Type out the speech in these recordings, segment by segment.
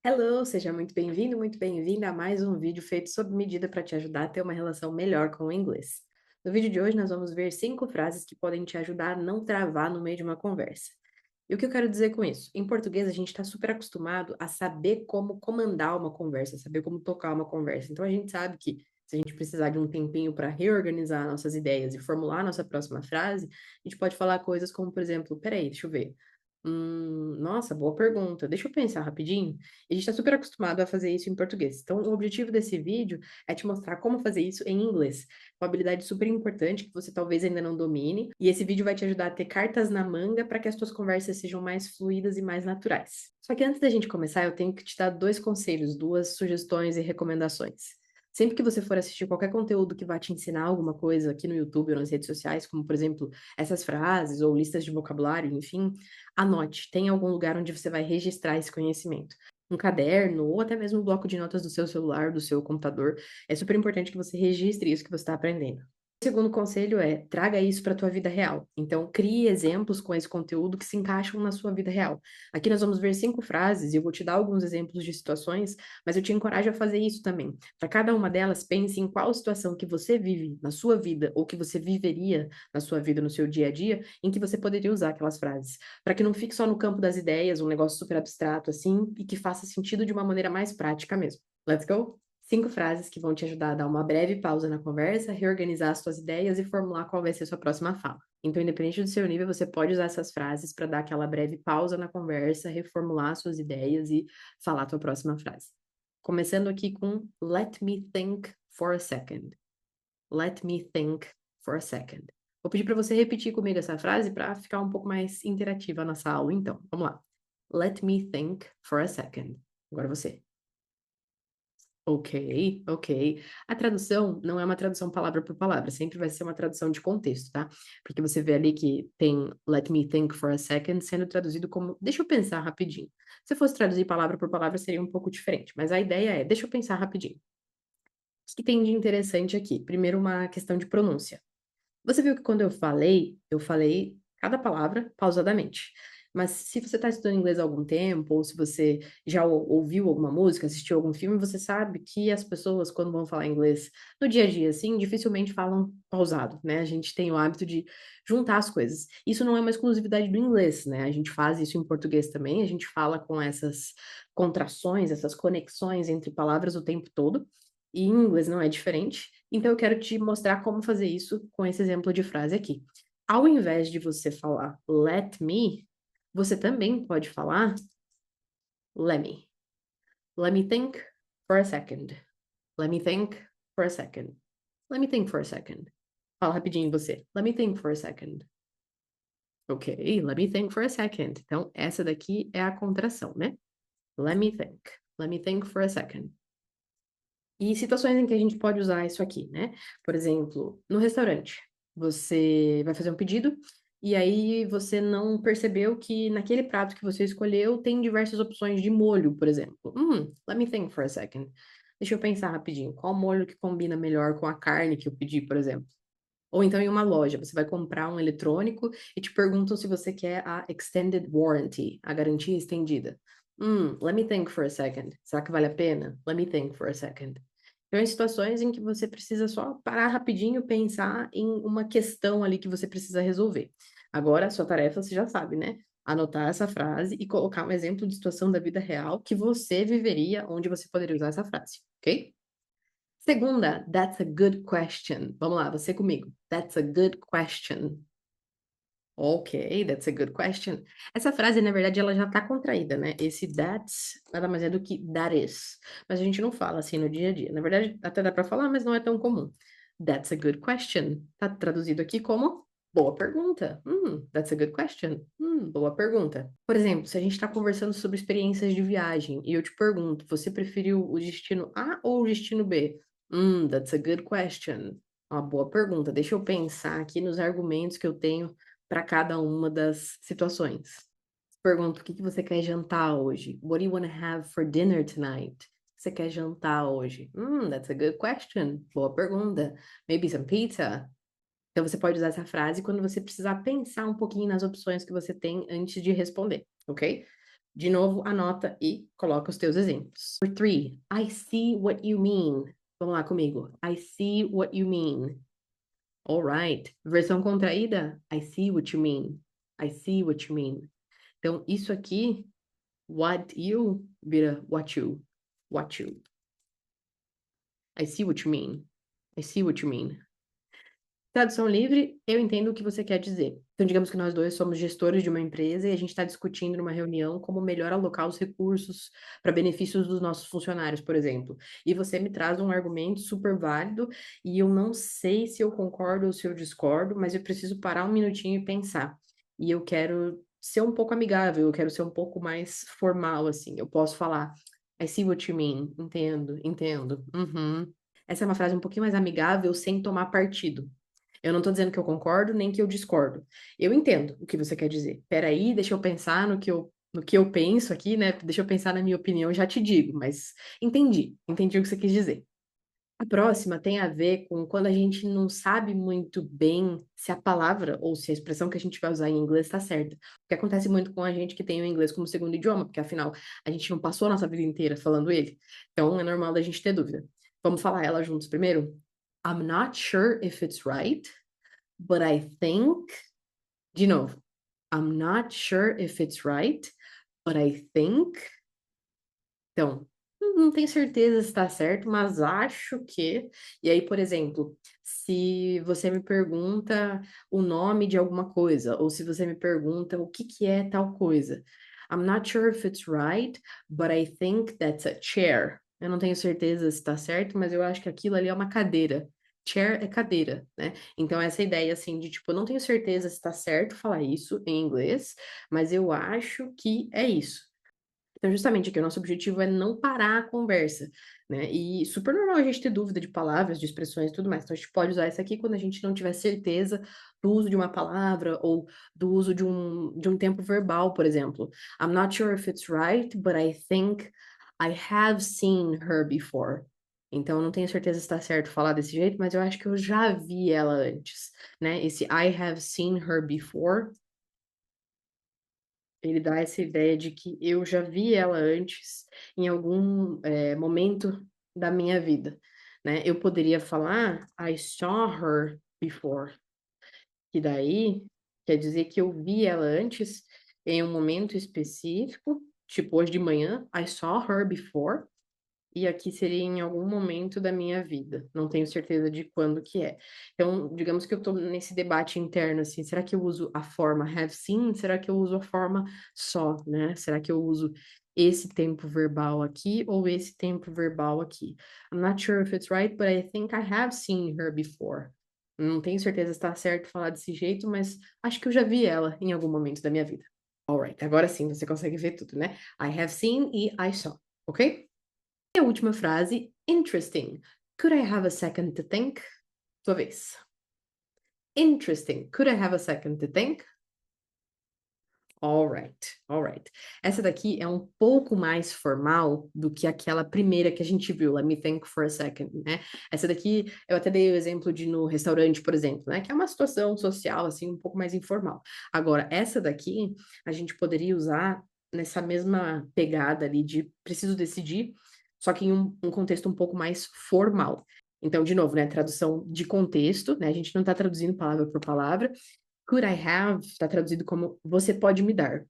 Hello, seja muito bem-vindo, muito bem-vinda a mais um vídeo feito sob medida para te ajudar a ter uma relação melhor com o inglês. No vídeo de hoje, nós vamos ver 5 frases que podem te ajudar a não travar no meio de uma conversa. E o que eu quero dizer com isso? Em português, a gente está super acostumado a saber como comandar uma conversa, saber como tocar uma conversa. Então, a gente sabe que se a gente precisar de um tempinho para reorganizar nossas ideias e formular nossa próxima frase, a gente pode falar coisas como, por exemplo, peraí, deixa eu ver. Nossa, boa pergunta. Deixa eu pensar rapidinho. E a gente está super acostumado a fazer isso em português. Então, o objetivo desse vídeo é te mostrar como fazer isso em inglês. Uma habilidade super importante que você talvez ainda não domine. E esse vídeo vai te ajudar a ter cartas na manga para que as tuas conversas sejam mais fluídas e mais naturais. Só que antes da gente começar, eu tenho que te dar dois conselhos, duas sugestões e recomendações. Sempre que você for assistir qualquer conteúdo que vá te ensinar alguma coisa aqui no YouTube ou nas redes sociais, como por exemplo essas frases ou listas de vocabulário, enfim, anote, tem algum lugar onde você vai registrar esse conhecimento. Um caderno ou até mesmo um bloco de notas do seu celular, do seu computador. É super importante que você registre isso que você está aprendendo. O segundo conselho é: traga isso para a tua vida real. Então, crie exemplos com esse conteúdo que se encaixam na sua vida real. Aqui nós vamos ver 5 frases e eu vou te dar alguns exemplos de situações, mas eu te encorajo a fazer isso também. Para cada uma delas, pense em qual situação que você vive na sua vida ou que você viveria na sua vida, no seu dia a dia, em que você poderia usar aquelas frases. Para que não fique só no campo das ideias, um negócio super abstrato assim, e que faça sentido de uma maneira mais prática mesmo. Let's go? 5 frases que vão te ajudar a dar uma breve pausa na conversa, reorganizar as suas ideias e formular qual vai ser a sua próxima fala. Então, independente do seu nível, você pode usar essas frases para dar aquela breve pausa na conversa, reformular suas ideias e falar a tua próxima frase. Começando aqui com Let me think for a second. Let me think for a second. Vou pedir para você repetir comigo essa frase para ficar um pouco mais interativa a nossa aula, então. Vamos lá. Let me think for a second. Agora você. Ok, ok. A tradução não é uma tradução palavra por palavra, sempre vai ser uma tradução de contexto, tá? Porque você vê ali que tem let me think for a second sendo traduzido como deixa eu pensar rapidinho. Se eu fosse traduzir palavra por palavra seria um pouco diferente, mas a ideia é deixa eu pensar rapidinho. O que tem de interessante aqui? Primeiro, uma questão de pronúncia. Você viu que quando eu falei cada palavra pausadamente. Mas se você está estudando inglês há algum tempo, ou se você já ouviu alguma música, assistiu algum filme, você sabe que as pessoas, quando vão falar inglês no dia a dia, assim, dificilmente falam pausado, né? A gente tem o hábito de juntar as coisas. Isso não é uma exclusividade do inglês, né? A gente faz isso em português também, a gente fala com essas contrações, essas conexões entre palavras o tempo todo, e em inglês não é diferente. Então eu quero te mostrar como fazer isso com esse exemplo de frase aqui. Ao invés de você falar let me, você também pode falar let me. Let me think for a second. Let me think for a second. Let me think for a second. Fala rapidinho você. Let me think for a second. Ok, let me think for a second. Então, essa daqui é a contração, né? Let me think. Let me think for a second. E situações em que a gente pode usar isso aqui, né? Por exemplo, no restaurante, você vai fazer um pedido e aí você não percebeu que naquele prato que você escolheu tem diversas opções de molho, por exemplo. Let me think for a second. Deixa eu pensar rapidinho. Qual molho que combina melhor com a carne que eu pedi, por exemplo? Ou então em uma loja, você vai comprar um eletrônico e te perguntam se você quer a extended warranty, a garantia estendida. Let me think for a second. Será que vale a pena? Let me think for a second. Então, em situações em que você precisa só parar rapidinho, pensar em uma questão ali que você precisa resolver. Agora, a sua tarefa, você já sabe, né? Anotar essa frase e colocar um exemplo de situação da vida real que você viveria, onde você poderia usar essa frase, ok? Segunda, that's a good question. Vamos lá, você comigo. That's a good question. Ok, that's a good question. Essa frase, na verdade, ela já tá contraída, né? Esse that's nada mais é do que that is. Mas a gente não fala assim no dia a dia. Na verdade, até dá pra falar, mas não é tão comum. That's a good question. Tá traduzido aqui como boa pergunta. That's a good question. Boa pergunta. Por exemplo, se a gente tá conversando sobre experiências de viagem e eu te pergunto, você preferiu o destino A ou o destino B? That's a good question. Uma boa pergunta. Deixa eu pensar aqui nos argumentos que eu tenho para cada uma das situações. Pergunto: "O que que você quer jantar hoje? What do you wanna have for dinner tonight?" O que você quer jantar hoje? That's a good question. Boa pergunta. Maybe some pizza? Então você pode usar essa frase quando você precisar pensar um pouquinho nas opções que você tem antes de responder, ok? De novo, anota e coloca os teus exemplos. Number 3, I see what you mean. Vamos lá comigo. I see what you mean. Alright. Versão contraída, I see what you mean. I see what you mean. Então, isso aqui, what you, vira what you. What you. I see what you mean. I see what you mean. Tradução livre, eu entendo o que você quer dizer. Então, digamos que nós dois somos gestores de uma empresa e a gente está discutindo numa reunião como melhor alocar os recursos para benefícios dos nossos funcionários, por exemplo. E você me traz um argumento super válido e eu não sei se eu concordo ou se eu discordo, mas eu preciso parar um minutinho e pensar. E eu quero ser um pouco amigável, eu quero ser um pouco mais formal, assim. Eu posso falar, I see what you mean. Entendo, entendo. Uhum. Essa é uma frase um pouquinho mais amigável, sem tomar partido. Eu não tô dizendo que eu concordo, nem que eu discordo. Eu entendo o que você quer dizer. Peraí, deixa eu pensar no que eu penso aqui, né? Deixa eu pensar na minha opinião, eu já te digo, mas entendi o que você quis dizer. A próxima tem a ver com quando a gente não sabe muito bem se a palavra ou se a expressão que a gente vai usar em inglês está certa. O que acontece muito com a gente que tem o inglês como segundo idioma, porque afinal a gente não passou a nossa vida inteira falando ele. Então é normal da gente ter dúvida. Vamos falar ela juntos primeiro? I'm not sure if it's right, but I think. De novo. I'm not sure if it's right, but I think. Então, não tenho certeza se está certo, mas acho que. E aí, por exemplo, se você me pergunta o nome de alguma coisa, ou se você me pergunta o que que é tal coisa. I'm not sure if it's right, but I think that's a chair. Eu não tenho certeza se está certo, mas eu acho que aquilo ali é uma cadeira. Chair é cadeira, né? Então, essa ideia assim de tipo, eu não tenho certeza se está certo falar isso em inglês, mas eu acho que é isso. Então, justamente aqui, o nosso objetivo é não parar a conversa, né? E super normal a gente ter dúvida de palavras, de expressões e tudo mais. Então, a gente pode usar isso aqui quando a gente não tiver certeza do uso de uma palavra ou do uso de um tempo verbal, por exemplo. I'm not sure if it's right, but I think I have seen her before. Então, eu não tenho certeza se está certo falar desse jeito, mas eu acho que eu já vi ela antes, né? Esse I have seen her before ele dá essa ideia de que eu já vi ela antes em algum momento da minha vida, né? Eu poderia falar I saw her before, que daí quer dizer que eu vi ela antes em um momento específico, tipo hoje de manhã, I saw her before, e aqui seria em algum momento da minha vida. Não tenho certeza de quando que é. Então, digamos que eu estou nesse debate interno, assim, será que eu uso a forma have seen? Será que eu uso a forma só, né? Será que eu uso esse tempo verbal aqui ou esse tempo verbal aqui? I'm not sure if it's right, but I think I have seen her before. Não tenho certeza se está certo falar desse jeito, mas acho que eu já vi ela em algum momento da minha vida. Alright, agora sim você consegue ver tudo, né? I have seen e I saw, ok? E a última frase, interesting. Could I have a second to think? Sua vez. Interesting. Could I have a second to think? All right, all right. Essa daqui é um pouco mais formal do que aquela primeira que a gente viu, let me think for a second, né? Essa daqui, eu até dei o exemplo de no restaurante, por exemplo, né? Que é uma situação social, assim, um pouco mais informal. Agora, essa daqui, a gente poderia usar nessa mesma pegada ali de preciso decidir, só que em um contexto um pouco mais formal. Então, de novo, né? Tradução de contexto, né? A gente não está traduzindo palavra por palavra, could I have está traduzido como você pode me dar.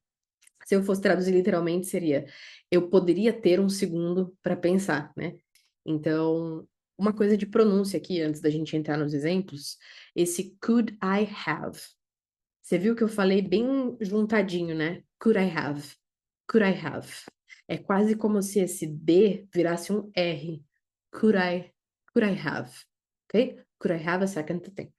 Se eu fosse traduzir literalmente, seria eu poderia ter um segundo para pensar, né? Então, uma coisa de pronúncia aqui, antes da gente entrar nos exemplos, esse could I have. Você viu que eu falei bem juntadinho, né? Could I have? Could I have? É quase como se esse D virasse um R. Could I have? Ok? Could I have a second to think?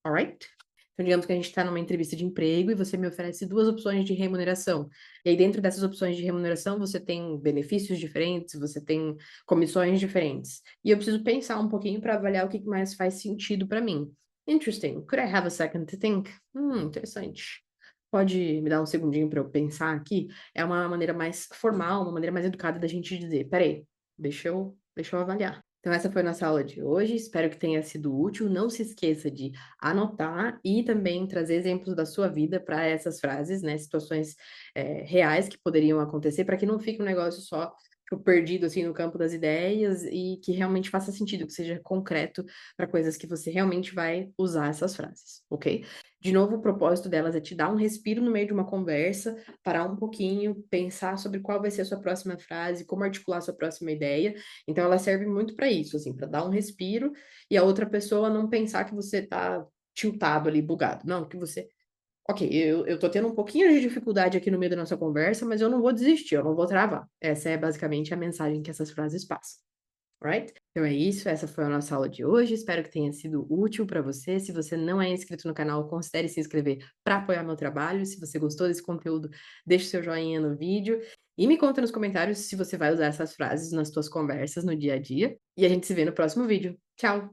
Alright? Então, digamos que a gente está numa entrevista de emprego e você me oferece duas opções de remuneração. E aí, dentro dessas opções de remuneração, você tem benefícios diferentes, você tem comissões diferentes. E eu preciso pensar um pouquinho para avaliar o que mais faz sentido para mim. Interesting. Could I have a second to think? Interessante. Pode me dar um segundinho para eu pensar aqui? É uma maneira mais formal, uma maneira mais educada da gente dizer, peraí, deixa eu avaliar. Então, essa foi a nossa aula de hoje. Espero que tenha sido útil. Não se esqueça de anotar e também trazer exemplos da sua vida para essas frases, né? Situações reais que poderiam acontecer, para que não fique um negócio só tipo, perdido assim no campo das ideias e que realmente faça sentido, que seja concreto para coisas que você realmente vai usar essas frases, ok? De novo, o propósito delas é te dar um respiro no meio de uma conversa, parar um pouquinho, pensar sobre qual vai ser a sua próxima frase, como articular a sua próxima ideia. Então ela serve muito para isso, assim, para dar um respiro e a outra pessoa não pensar que você tá tiltado ali, bugado. Não, que você, ok, eu tô tendo um pouquinho de dificuldade aqui no meio da nossa conversa, mas eu não vou desistir, eu não vou travar. Essa é basicamente a mensagem que essas frases passam. Right? Então é isso, essa foi a nossa aula de hoje. Espero que tenha sido útil para você. Se você não é inscrito no canal, considere se inscrever para apoiar meu trabalho. Se você gostou desse conteúdo, deixe seu joinha no vídeo e me conta nos comentários se você vai usar essas frases nas suas conversas no dia a dia. E a gente se vê no próximo vídeo. Tchau!